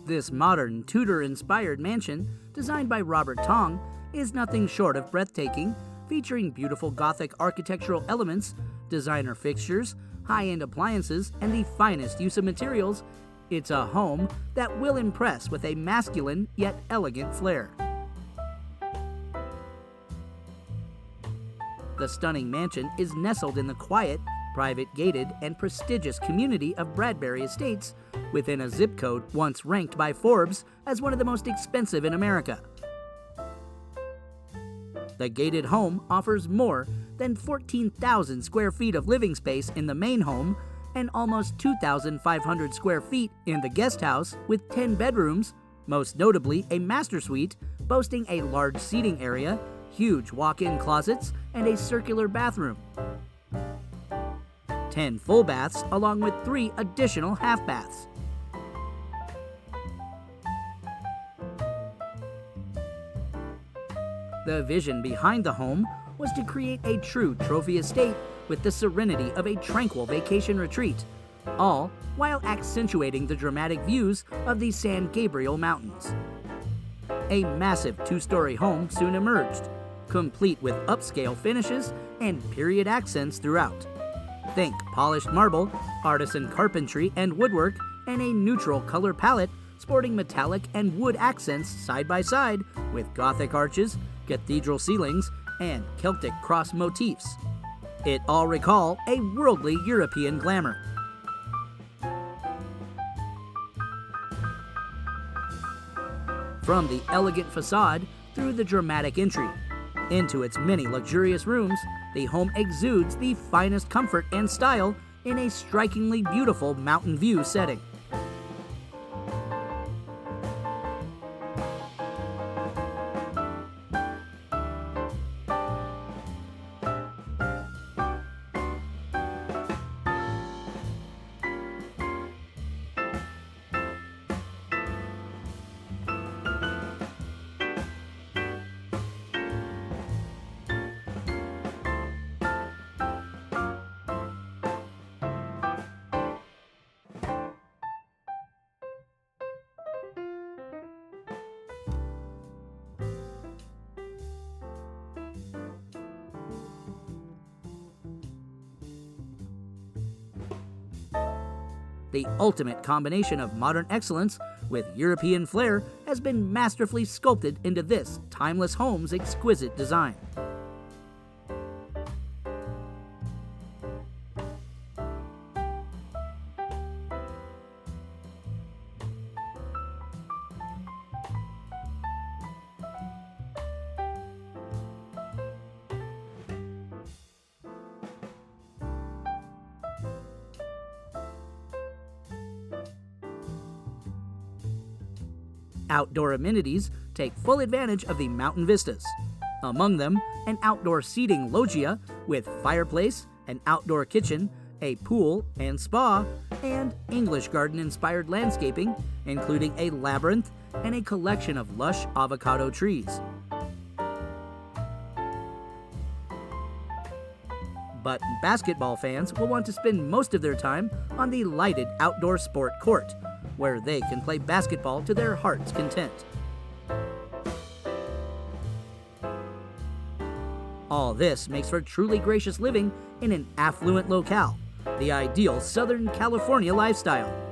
This modern Tudor-inspired mansion, designed by Robert Tong, is nothing short of breathtaking, featuring beautiful Gothic architectural elements, designer fixtures, high-end appliances, and the finest use of materials. It's a home that will impress with a masculine yet elegant flair. The stunning mansion is nestled in the quiet, private gated, and prestigious community of Bradbury Estates, within a zip code once ranked by Forbes as one of the most expensive in America. The gated home offers more than 14,000 square feet of living space in the main home and almost 2,500 square feet in the guest house, with 10 bedrooms, most notably a master suite boasting a large seating area, huge walk-in closets, and a circular bathroom. 10 full baths along with 3 additional half baths. The vision behind the home was to create a true trophy estate with the serenity of a tranquil vacation retreat, all while accentuating the dramatic views of the San Gabriel Mountains. A massive 2-story home soon emerged, complete with upscale finishes and period accents throughout. Think polished marble, artisan carpentry and woodwork, and a neutral color palette sporting metallic and wood accents side by side with Gothic arches, cathedral ceilings, and Celtic cross motifs. It all recall a worldly European glamour. From the elegant facade through the dramatic entry, into its many luxurious rooms, the home exudes the finest comfort and style in a strikingly beautiful mountain view setting. The ultimate combination of modern excellence with European flair has been masterfully sculpted into this timeless home's exquisite design. Outdoor amenities take full advantage of the mountain vistas. Among them, an outdoor seating loggia with fireplace, an outdoor kitchen, a pool and spa, and English garden-inspired landscaping, including a labyrinth and a collection of lush avocado trees. But basketball fans will want to spend most of their time on the lighted outdoor sport court, where they can play basketball to their heart's content. All this makes for truly gracious living in an affluent locale, the ideal Southern California lifestyle.